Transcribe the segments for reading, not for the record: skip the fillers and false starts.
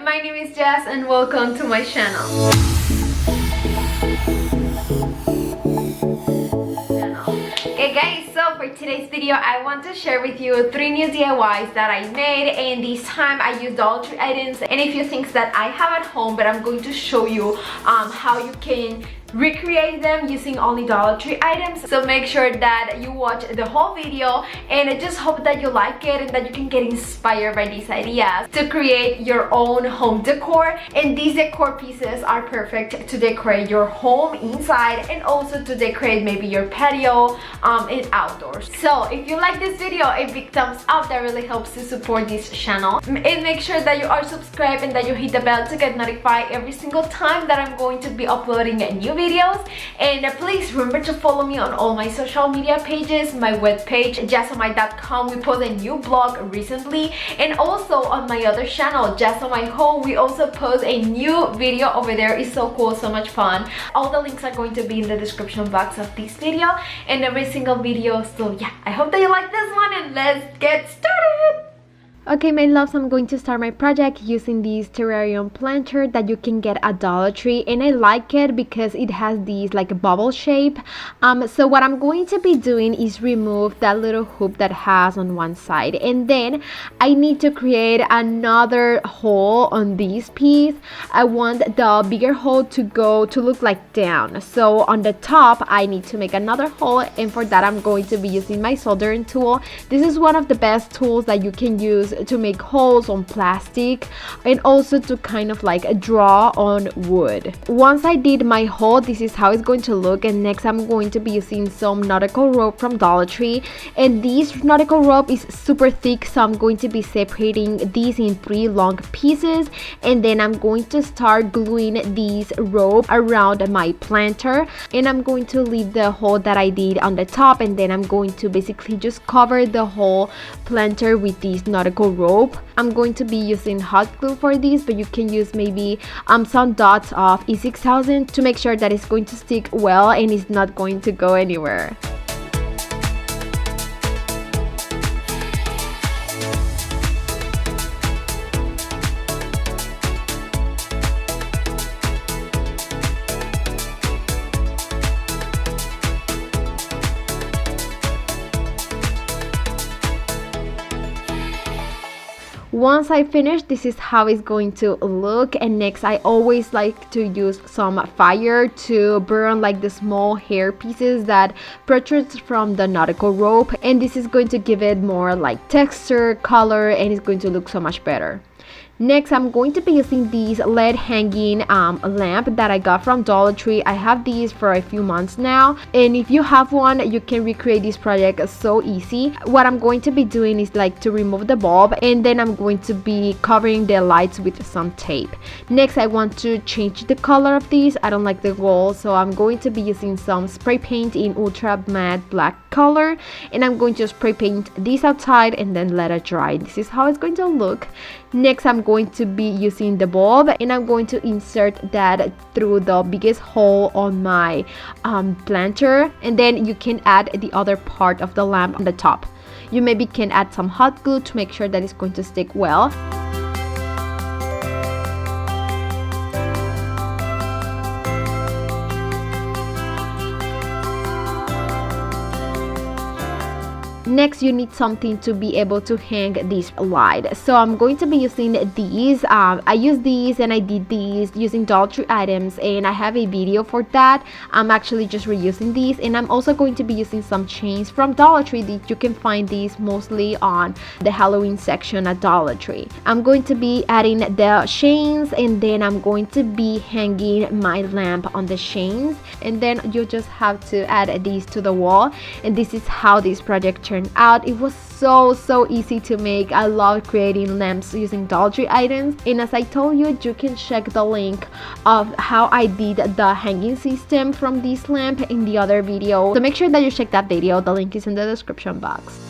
my name is Jazz and welcome to my channel. Okay guys, so for today's video I want to share with you 3 new DIYs that I made, and this time I used Dollar Tree items and a few things that I have at home, but I'm going to show you how you can recreate them using only Dollar Tree items. So make sure that you watch the whole video, and I just hope that you like it and that you can get inspired by these ideas to create your own home decor. And these decor pieces are perfect to decorate your home inside and also to decorate maybe your patio and outdoors. So if you like this video, a big thumbs up, that really helps to support this channel, and make sure that you are subscribed and that you hit the bell to get notified every single time that I'm going to be uploading a new videos. And please remember to follow me on all my social media pages, my webpage jazomy.com. we post a new blog recently, and also on my other channel Jazomy Home, we also post a new video over there. It's so cool, so much fun. All the links are going to be in the description box of this video and every single video. So yeah, I hope that you like this one, and let's get started. Okay, my loves, I'm going to start my project using this terrarium planter that you can get at Dollar Tree, and I like it because it has these like a bubble shape. So what I'm going to be doing is remove that little hoop that has on one side, and then I need to create another hole on this piece. I want the bigger hole to look like down, so on the top I need to make another hole, and for that I'm going to be using my soldering tool. This is one of the best tools that you can use to make holes on plastic and also to kind of like draw on wood. Once I did my hole, this is how it's going to look, and next I'm going to be using some nautical rope from Dollar Tree, and this nautical rope is super thick, so I'm going to be separating these in 3 long pieces, and then I'm going to start gluing these rope around my planter, and I'm going to leave the hole that I did on the top, and then I'm going to basically just cover the whole planter with this nautical rope. I'm going to be using hot glue for this, but you can use maybe some dots of E6000 to make sure that it's going to stick well and it's not going to go anywhere. Once I finish, this is how it's going to look, and next I always like to use some fire to burn like the small hair pieces that protrude from the nautical rope, and this is going to give it more like texture, color, and it's going to look so much better. Next, I'm going to be using these LED hanging lamp that I got from Dollar Tree. I have these for a few months now, and if you have one, you can recreate this project so easy. What I'm going to be doing is like to remove the bulb, and then I'm going to be covering the lights with some tape. Next, I want to change the color of these. I don't like the gold, so I'm going to be using some spray paint in ultra matte black color, and I'm going to spray paint this outside and then let it dry. This is how it's going to look. Next, I'm going to be using the bulb, and I'm going to insert that through the biggest hole on my planter, and then you can add the other part of the lamp on the top. You maybe can add some hot glue to make sure that it's going to stick well. Next, you need something to be able to hang this light, so I'm going to be using these. I use these and I did these using Dollar Tree items, and I have a video for that. I'm actually just reusing these, and I'm also going to be using some chains from Dollar Tree. That you can find these mostly on the Halloween section at Dollar Tree. I'm going to be adding the chains, and then I'm going to be hanging my lamp on the chains, and then you just have to add these to the wall, and this is how this project turned out. It was so easy to make. I love creating lamps using Dollar Tree items, and as I told you, you can check the link of how I did the hanging system from this lamp in the other video, so make sure that you check that video. The link is in the description box.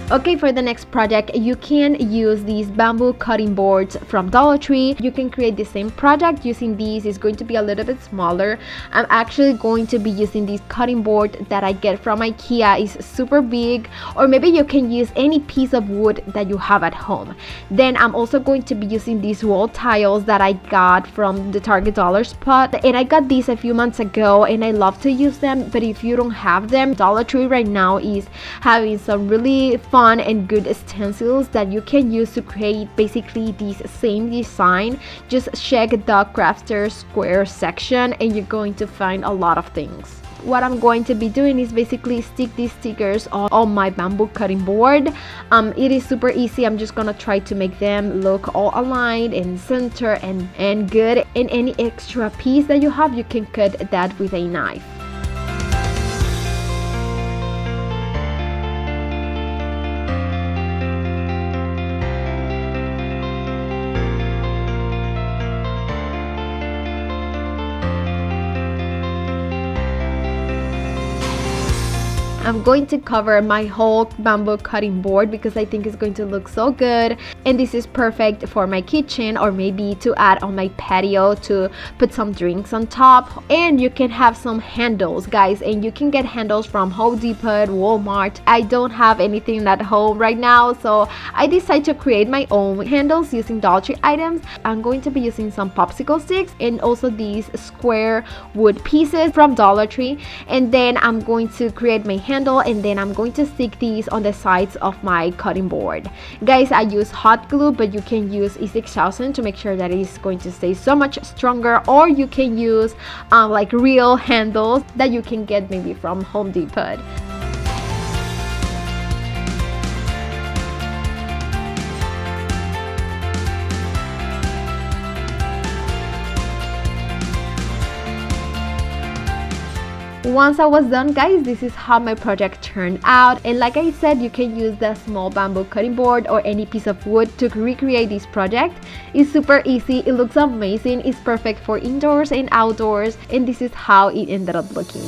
Okay, for the next project, you can use these bamboo cutting boards from Dollar Tree. You can create the same project using these. It's going to be a little bit smaller. I'm actually going to be using this cutting board that I get from IKEA. It's super big, or maybe you can use any piece of wood that you have at home. Then I'm also going to be using these wall tiles that I got from the Target dollar spot, and I got these a few months ago and I love to use them. But if you don't have them, Dollar Tree right now is having some really fun and good stencils that you can use to create basically this same design. Just check the crafter square section and you're going to find a lot of things. What I'm going to be doing is basically stick these stickers on my bamboo cutting board. It is super easy. I'm just gonna try to make them look all aligned and center and good. And any extra piece that you have, you can cut that with a knife. I'm going to cover my whole bamboo cutting board because I think it's going to look so good, and this is perfect for my kitchen or maybe to add on my patio to put some drinks on top. And you can have some handles, guys, and you can get handles from Home Depot, Walmart. I don't have anything at home right now, so I decided to create my own handles using Dollar Tree items. I'm going to be using some popsicle sticks and also these square wood pieces from Dollar Tree, and then I'm going to create my handle, and then I'm going to stick these on the sides of my cutting board. Guys, I use hot glue, but you can use E6000 to make sure that it's going to stay so much stronger, or you can use like real handles that you can get maybe from Home Depot. Once I was done, guys, this is how my project turned out. And like I said, you can use the small bamboo cutting board or any piece of wood to recreate this project. It's super easy, it looks amazing, it's perfect for indoors and outdoors, and this is how it ended up looking.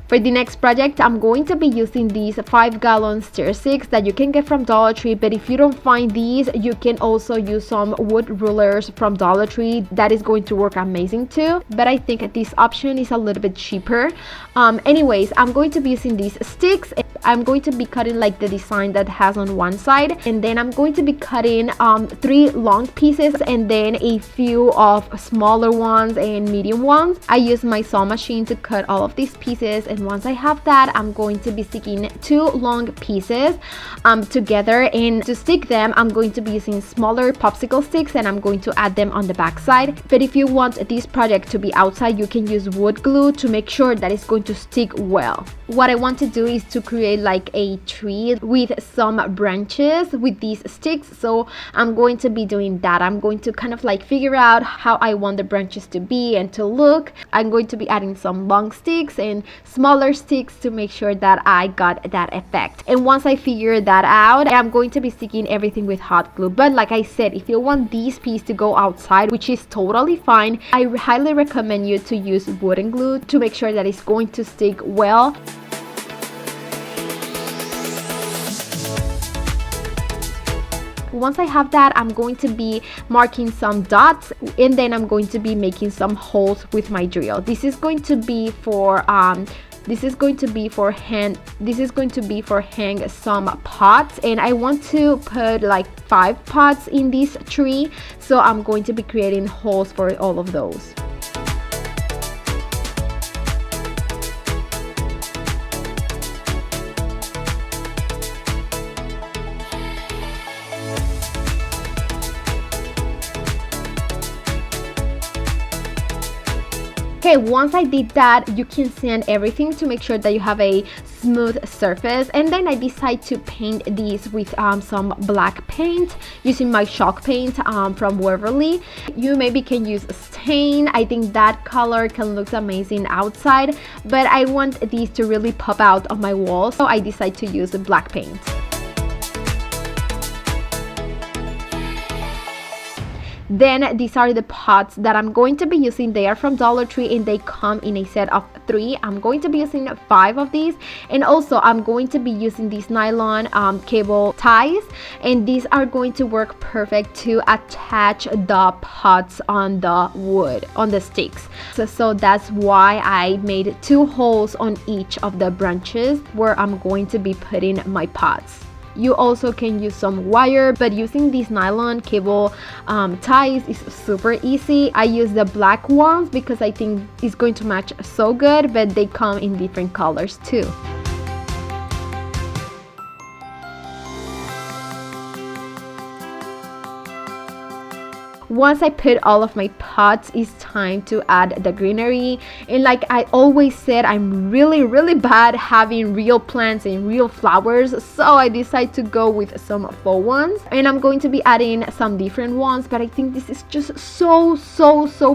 For the next project, I'm going to be using these 5-gallon stir sticks that you can get from Dollar Tree, but if you don't find these, you can also use some wood rulers from Dollar Tree. That is going to work amazing too, but I think this option is a little bit cheaper. Anyways, I'm going to be using these sticks. I'm going to be cutting like the design that has on one side, and then I'm going to be cutting 3 long pieces and then a few of smaller ones and medium ones. I use my saw machine to cut all of these pieces, and once I have that, I'm going to be sticking 2 long pieces together, and to stick them I'm going to be using smaller popsicle sticks, and I'm going to add them on the back side. But if you want this project to be outside, you can use wood glue to make sure that it's going to stick well. What I want to do is to create like a tree with some branches with these sticks, so I'm going to be doing that. I'm going to kind of like figure out how I want the branches to be and to look. I'm going to be adding some long sticks and smaller sticks to make sure that I got that effect. And once I figure that out, I'm going to be sticking everything with hot glue. But like I said, if you want these pieces to go outside, which is totally fine, I highly recommend you to use wooden glue to make sure that it's going to stick well. Once I have that, I'm going to be marking some dots, and then I'm going to be making some holes with my drill. This is going to be for hang some pots, and I want to put like 5 pots in this tree, so I'm going to be creating holes for all of those. Okay, once I did that, you can sand everything to make sure that you have a smooth surface, and then I decide to paint these with some black paint using my chalk paint from Waverly. You maybe can use stain. I think that color can look amazing outside, but I want these to really pop out on my walls, so I decide to use black paint. Then these are the pots that I'm going to be using. They are from Dollar Tree and they come in a set of 3. I'm going to be using 5 of these, and also I'm going to be using these nylon cable ties, and these are going to work perfect to attach the pots on the wood, on the sticks. So that's why I made 2 holes on each of the branches where I'm going to be putting my pots. You also can use some wire, but using these nylon cable ties is super easy. I use the black ones because I think it's going to match so good, but they come in different colors too. Once I put all of my pots, it's time to add the greenery. And like I always said, I'm really bad having real plants and real flowers, so I decided to go with some faux ones, and I'm going to be adding some different ones, but I think this is just so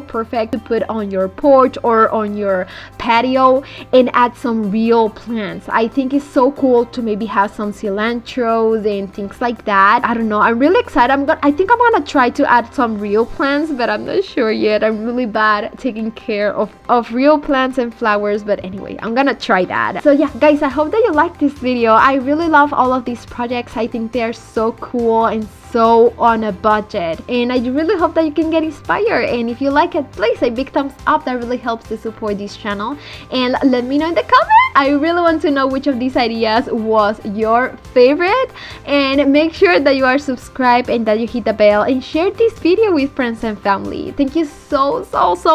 perfect to put on your porch or on your patio and add some real plants. I think it's so cool to maybe have some cilantros and things like that. I don't know, I'm really excited. I think I'm gonna try to add some real plants, but I'm not sure yet. I'm really bad taking care of real plants and flowers, but anyway, I'm gonna try that. So yeah, guys, I hope that you like this video. I really love all of these projects. I think they're so cool and so on a budget, and I really hope that you can get inspired, and if you like it, please a big thumbs up. That really helps to support this channel, and let me know in the comments. I really want to know which of these ideas was your favorite, and make sure that you are subscribed and that you hit the bell and share this video with friends and family. Thank you so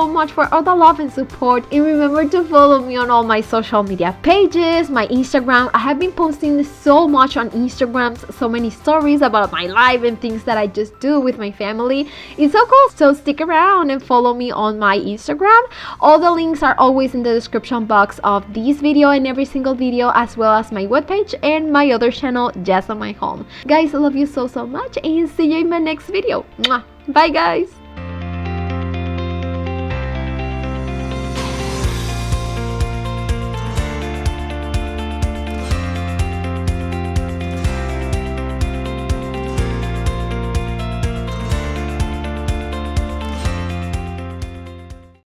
much for all the love and support, and remember to follow me on all my social media pages, my Instagram. I have been posting so much on Instagram, so many stories about my life and things that I just do with my family. It's so cool, so stick around and follow me on my Instagram. All the links are always in the description box of this video and every single video, as well as my webpage and my other channel, Jazomy Home. Guys, I love you so much, and see you in my next video. Mwah. Bye guys.